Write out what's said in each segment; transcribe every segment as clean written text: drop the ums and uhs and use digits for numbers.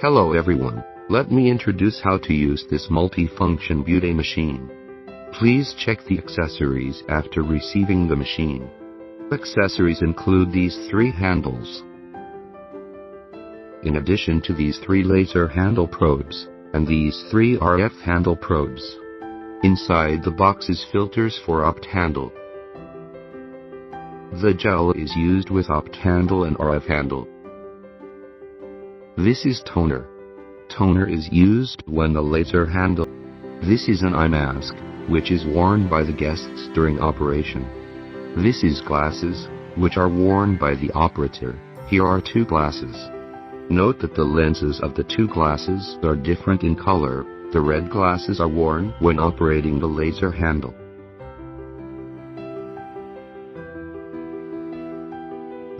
Hello everyone, let me introduce how to use this multi-function beauty machine. Please check the accessories after receiving the machine. Accessories include these 3 handles. In addition to these 3 laser handle probes, and these 3 RF handle probes. Inside the box is filters for opt handle. The gel is used with opt handle and RF handle. This is toner. Toner is used when the laser handle. This is an eye mask, which is worn by the guests during operation. This is glasses, which are worn by the operator. Here are 2 glasses. Note that the lenses of the 2 glasses are different in color. The red glasses are worn when operating the laser handle.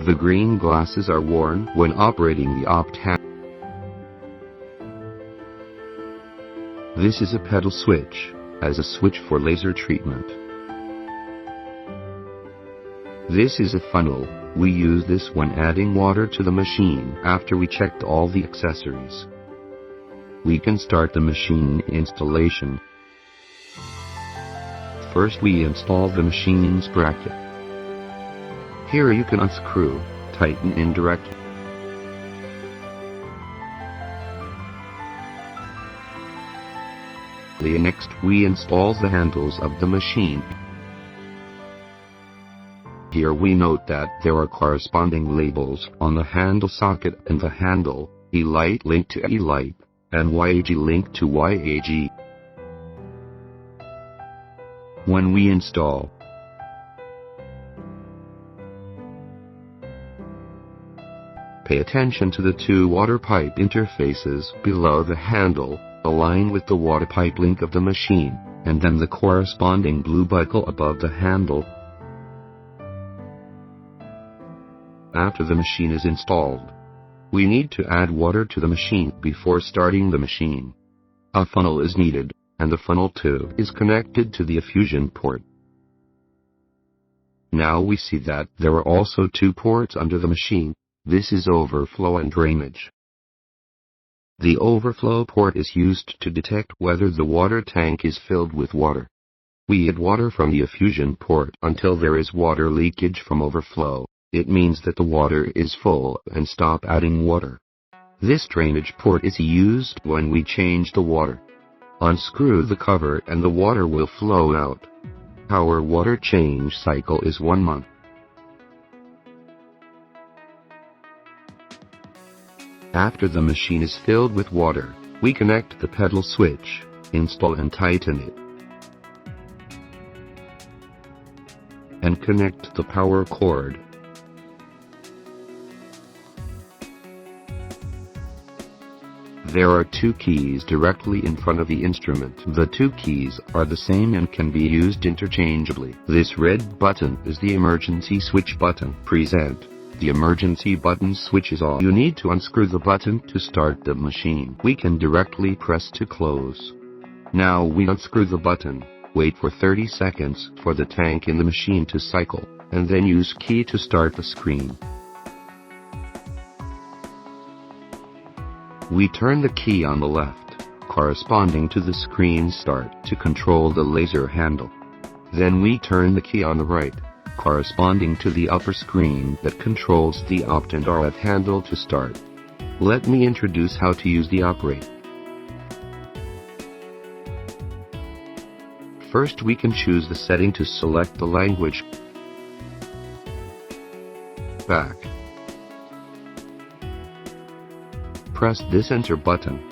The green glasses are worn when operating the opt handle. This is a pedal switch, as a switch for laser treatment. This is a funnel. We use this when adding water to the machine after we checked all the accessories. We can start the machine installation. First we install the machine's bracket. Here you can unscrew, tighten indirectly. Next we install the handles of the machine. Here we note that there are corresponding labels on the handle socket and the handle, E-light linked to E-light, and YAG linked to YAG. When we install, pay attention to the 2 water pipe interfaces below the handle, align with the water pipe link of the machine, and then the corresponding blue buckle above the handle. After the machine is installed, we need to add water to the machine before starting the machine. A funnel is needed, and the funnel tube is connected to the effusion port. Now we see that there are also 2 ports under the machine. This is overflow and drainage. The overflow port is used to detect whether the water tank is filled with water. We add water from the effusion port until there is water leakage from overflow. It means that the water is full and stop adding water. This drainage port is used when we change the water. Unscrew the cover and the water will flow out. Our water change cycle is 1 month. After the machine is filled with water, we connect the pedal switch, install and tighten it, and connect the power cord. There are 2 keys directly in front of the instrument. The 2 keys are the same and can be used interchangeably. This red button is the emergency switch button. Present. The emergency button switches off. You need to unscrew the button to start the machine. We can directly press to close. Now we unscrew the button, wait for 30 seconds for the tank in the machine to cycle, and then use key to start the screen. We turn the key on the left, corresponding to the screen start, to control the laser handle. Then we turn the key on the right, corresponding to the upper screen that controls the opt and RF handle to start. Let me introduce how to use the operate. First we can choose the setting to select the language. Back. Press this enter button.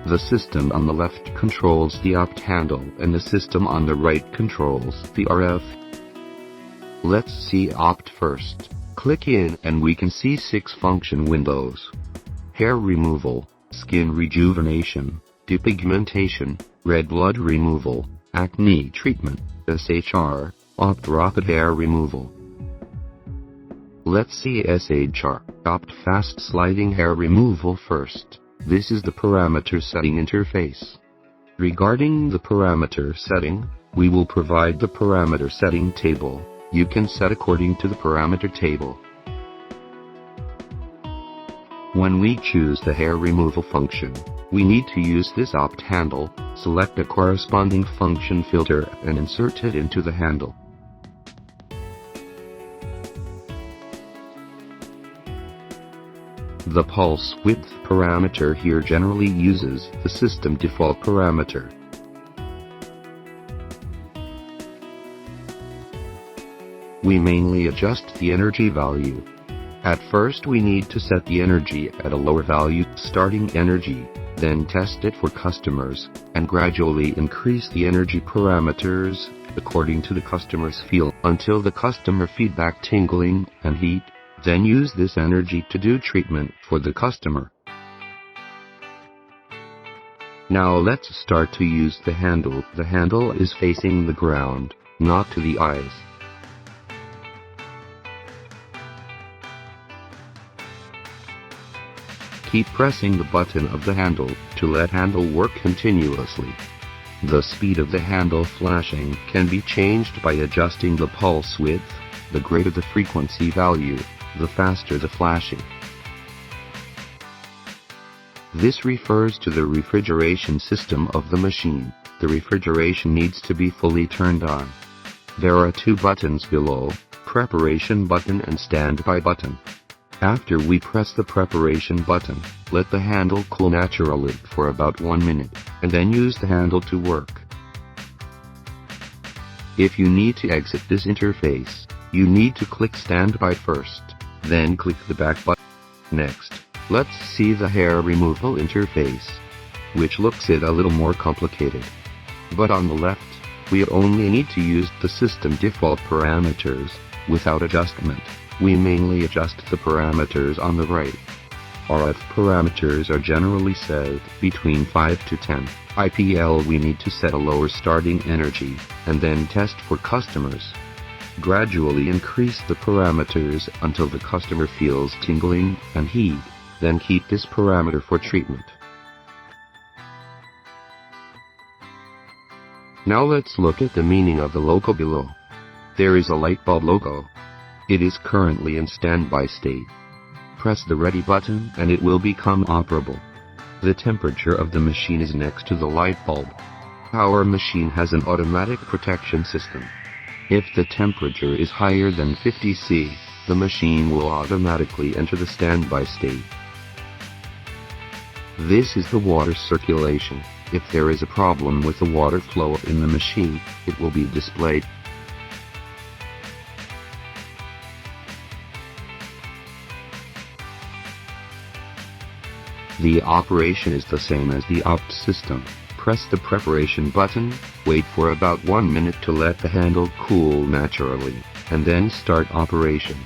The system on the left controls the opt handle and the system on the right controls the RF. Let's see opt first. Click in and we can see 6 function windows. Hair removal, skin rejuvenation, depigmentation, red blood removal, acne treatment, SHR, opt rapid hair removal. Let's see SHR, opt fast sliding hair removal first. This is the parameter setting interface. Regarding the parameter setting, we will provide the parameter setting table. You can set according to the parameter table. When we choose the hair removal function, we need to use this opt handle, select a corresponding function filter and insert it into the handle. The pulse width parameter here generally uses the system default parameter. We mainly adjust the energy value. At first we need to set the energy at a lower value, starting energy, then test it for customers, and gradually increase the energy parameters according to the customer's feel until the customer feedback tingling and heat, then use this energy to do treatment for the customer. Now let's start to use the handle. The handle is facing the ground, not to the eyes. Keep pressing the button of the handle to let handle work continuously. The speed of the handle flashing can be changed by adjusting the pulse width. The greater the frequency value, the faster the flashing. This refers to the refrigeration system of the machine. The refrigeration needs to be fully turned on. There are two buttons below, preparation button and standby button. After we press the preparation button, let the handle cool naturally for about 1 minute, and then use the handle to work. If you need to exit this interface, you need to click standby first, then click the back button. Next, let's see the hair removal interface, which looks a little more complicated. But on the left, we only need to use the system default parameters, without adjustment. We mainly adjust the parameters on the right. RF parameters are generally set between 5 to 10. IPL we need to set a lower starting energy, and then test for customers. Gradually increase the parameters until the customer feels tingling and heat, then keep this parameter for treatment. Now let's look at the meaning of the logo below. There is a light bulb logo. It is currently in standby state. Press the ready button and it will become operable. The temperature of the machine is next to the light bulb. Our machine has an automatic protection system. If the temperature is higher than 50 C, the machine will automatically enter the standby state. This is the water circulation. If there is a problem with the water flow in the machine, it will be displayed. The operation is the same as the opt system. Press the preparation button, wait for about 1 minute to let the handle cool naturally, and then start operation.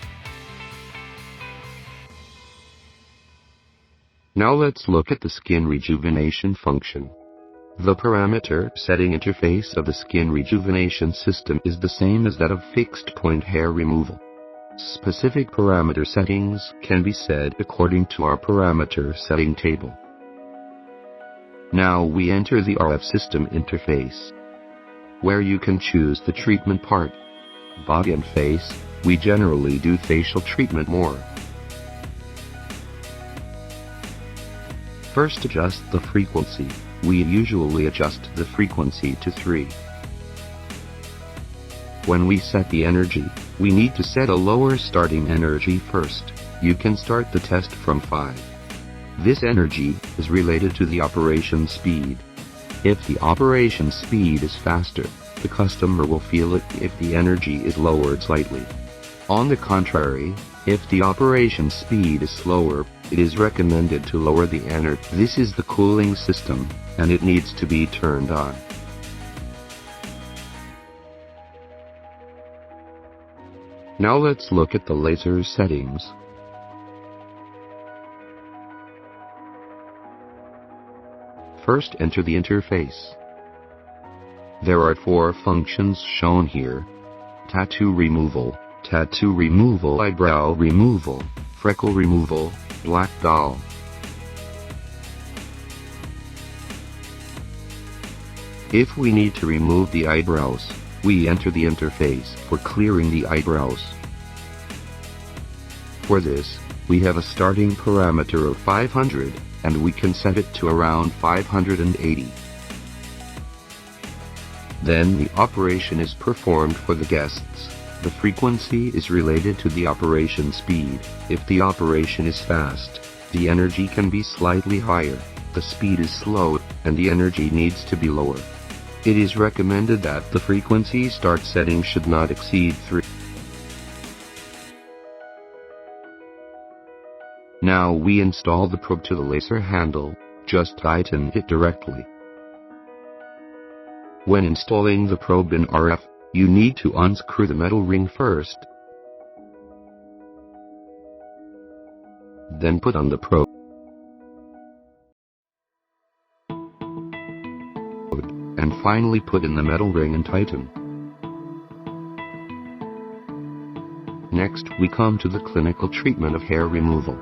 Now let's look at the skin rejuvenation function. The parameter setting interface of the skin rejuvenation system is the same as that of fixed point hair removal. Specific parameter settings can be set according to our parameter setting table. Now we enter the RF system interface, where you can choose the treatment part. Body and face, we generally do facial treatment more. First adjust the frequency. We usually adjust the frequency to 3. When we set the energy, we need to set a lower starting energy first. You can start the test from 5. This energy is related to the operation speed. If the operation speed is faster, the customer will feel it if the energy is lowered slightly. On the contrary, if the operation speed is slower, it is recommended to lower the energy. This is the cooling system, and it needs to be turned on. Now let's look at the laser settings. First enter the interface. There are 4 functions shown here: tattoo removal, eyebrow removal, freckle removal, black doll. If we need to remove the eyebrows, we enter the interface for clearing the eyebrows. For this, We have a starting parameter of 500, and we can set it to around 580. Then the operation is performed for the guests. The frequency is related to the operation speed. If the operation is fast, the energy can be slightly higher. The speed is slow, and the energy needs to be lower. It is recommended that the frequency start setting should not exceed 3. Now we install the probe to the laser handle. Just tighten it directly. When installing the probe in RF, you need to unscrew the metal ring first. Then put on the probe. And finally put in the metal ring and tighten. Next we come to the clinical treatment of hair removal.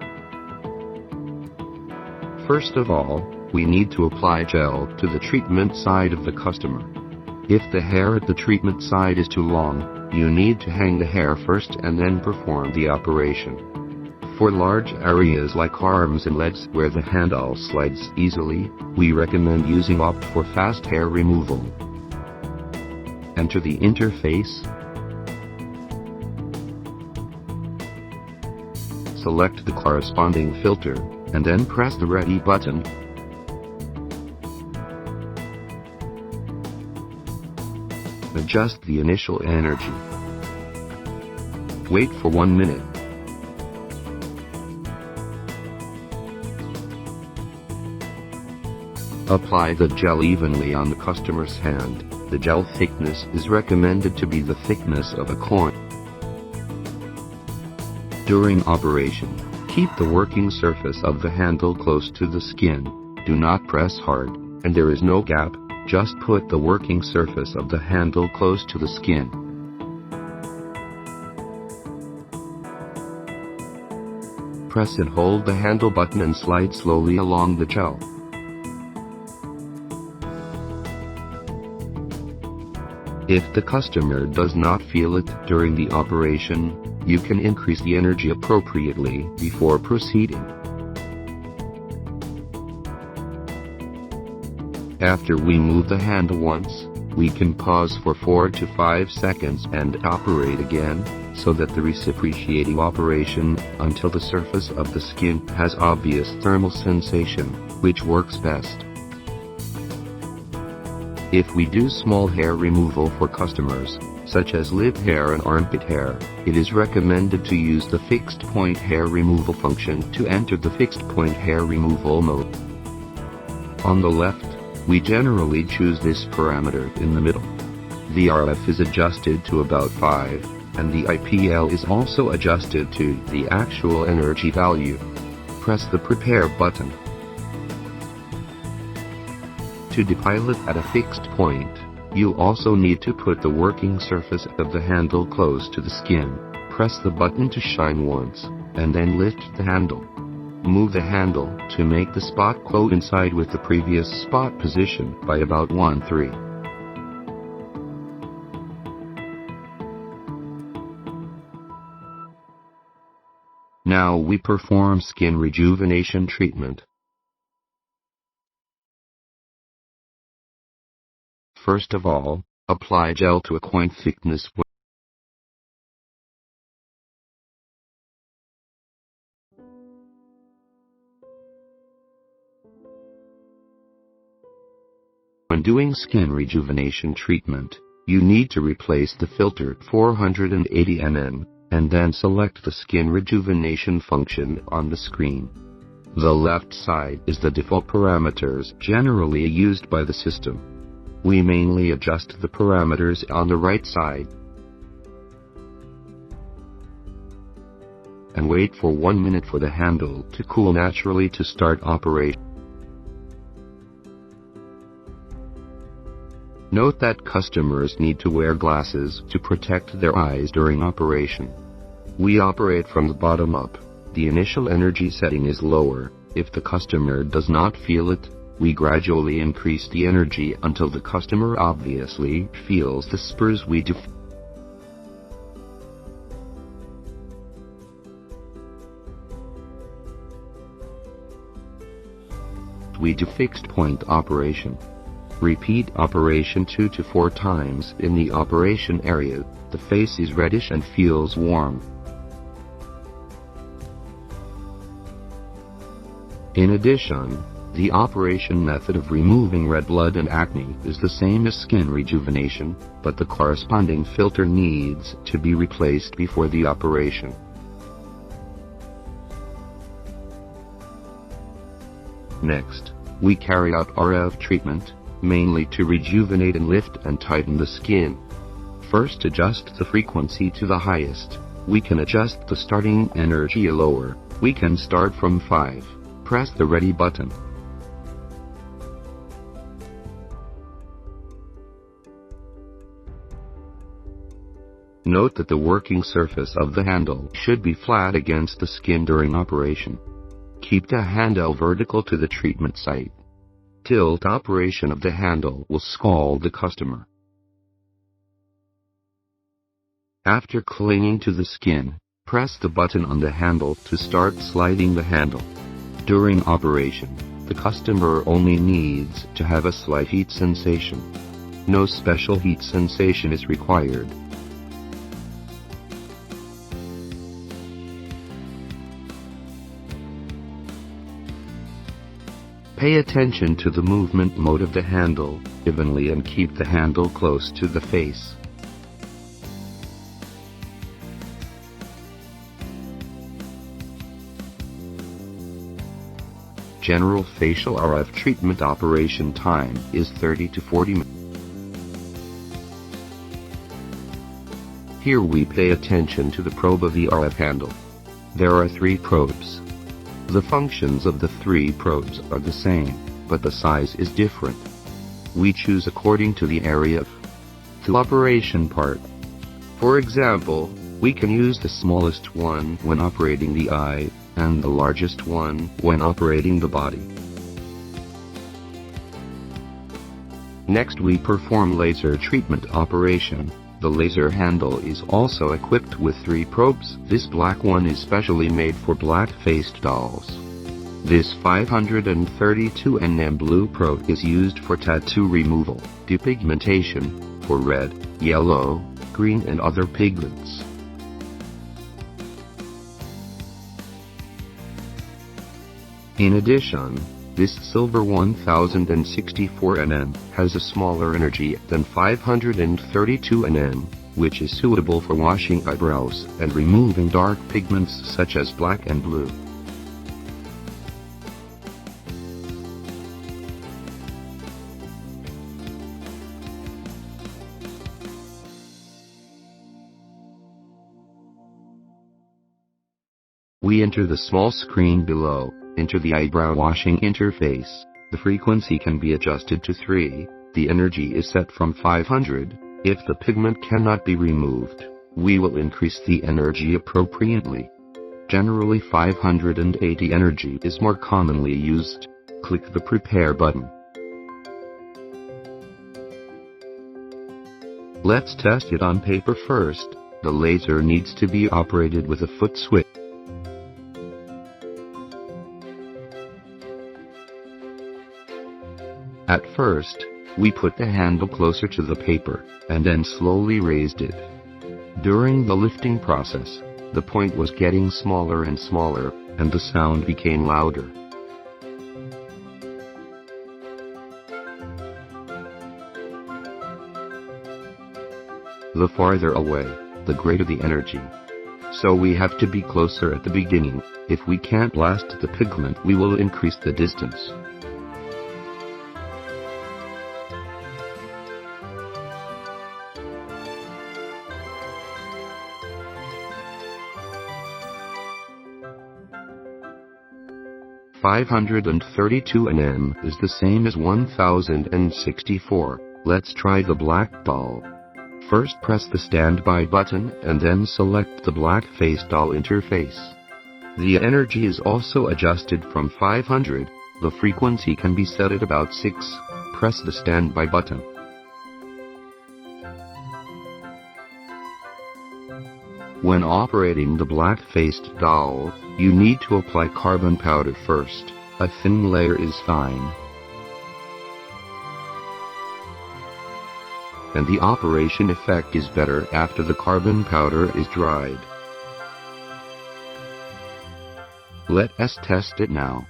First of all, we need to apply gel to the treatment side of the customer. If the hair at the treatment side is too long, you need to hang the hair first and then perform the operation. For large areas like arms and legs where the handle slides easily, we recommend using opt for fast hair removal. Enter the interface. Select the corresponding filter, and then press the ready button. Adjust the initial energy. Wait for 1 minute. Apply the gel evenly on the customer's hand. The gel thickness is recommended to be the thickness of a coin. During operation, keep the working surface of the handle close to the skin. Do not press hard, and there is no gap. Just put the working surface of the handle close to the skin. Press and hold the handle button and slide slowly along the gel. If the customer does not feel it during the operation, you can increase the energy appropriately before proceeding. After we move the handle once, we can pause for 4 to 5 seconds and operate again, so that the reciprocating operation until the surface of the skin has obvious thermal sensation, which works best. If we do small hair removal for customers, such as lip hair and armpit hair, it is recommended to use the fixed point hair removal function to enter the fixed point hair removal mode. On the left, we generally choose this parameter in the middle. The RF is adjusted to about 5, and the IPL is also adjusted to the actual energy value. Press the Prepare button. To depilot at a fixed point, you also need to put the working surface of the handle close to the skin. Press the button to shine once, and then lift the handle. Move the handle to make the spot coincide with the previous spot position by about 1/3. Now we perform skin rejuvenation treatment. First of all, apply gel to a coin thickness. When doing skin rejuvenation treatment, you need to replace the filter 480 mm, and then select the skin rejuvenation function on the screen. The left side is the default parameters generally used by the system. We mainly adjust the parameters on the right side. And wait for 1 minute for the handle to cool naturally to start operation. Note that customers need to wear glasses to protect their eyes during operation. We operate from the bottom up. The initial energy setting is lower. If the customer does not feel it, we gradually increase the energy until the customer obviously feels the spurs we do. Next we do fixed point operation. Repeat operation 2 to 4 times in the operation area. The face is reddish and feels warm. In addition, the operation method of removing red blood and acne is the same as skin rejuvenation, but the corresponding filter needs to be replaced before the operation. Next, we carry out RF treatment, mainly to rejuvenate and lift and tighten the skin. First, adjust the frequency to the highest. We can adjust the starting energy lower. We can start from 5. Press the ready button. Note that the working surface of the handle should be flat against the skin during operation. Keep the handle vertical to the treatment site. Tilt operation of the handle will scald the customer. After clinging to the skin, press the button on the handle to start sliding the handle. During operation, the customer only needs to have a slight heat sensation. No special heat sensation is required. Pay attention to the movement mode of the handle evenly and keep the handle close to the face. General facial RF treatment operation time is 30 to 40 minutes. Here we pay attention to the probe of the RF handle. There are 3 probes. The functions of the 3 probes are the same, but the size is different. We choose according to the area of the operation part. For example, we can use the smallest one when operating the eye, and the largest one when operating the body. Next we perform laser treatment operation. The laser handle is also equipped with 3 probes. This black one is specially made for black-faced dolls. This 532 nm blue probe is used for tattoo removal, depigmentation, for red, yellow, green and other pigments. In addition, this silver 1064 nm has a smaller energy than 532 nm, which is suitable for washing eyebrows and removing dark pigments such as black and blue. We enter the small screen below. Enter the eyebrow washing interface. The frequency can be adjusted to 3. The energy is set from 500. If the pigment cannot be removed, we will increase the energy appropriately. Generally 580 energy is more commonly used. Click the prepare button. Let's test it on paper first. The laser needs to be operated with a foot switch. At first, we put the handle closer to the paper, and then slowly raised it. During the lifting process, the point was getting smaller and smaller, and the sound became louder. The farther away, the greater the energy. So we have to be closer at the beginning. If we can't blast the pigment, we will increase the distance. .532 nm is the same as 1064. Let's try the black doll. First press the standby button and then select the black face doll interface. The energy is also adjusted from 500. The frequency can be set at about 6. Press the standby button. When operating the black-faced doll, you need to apply carbon powder first. A thin layer is fine, and the operation effect is better after the carbon powder is dried. Let us test it now.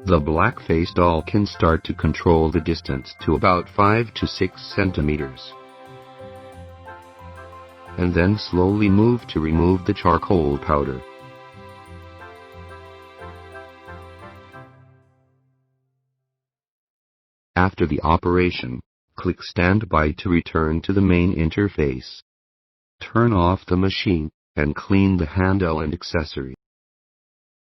The black-faced doll can start to control the distance to about 5 to 6 centimeters, and then slowly move to remove the charcoal powder. After the operation, click Standby to return to the main interface. Turn off the machine and clean the handle and accessory.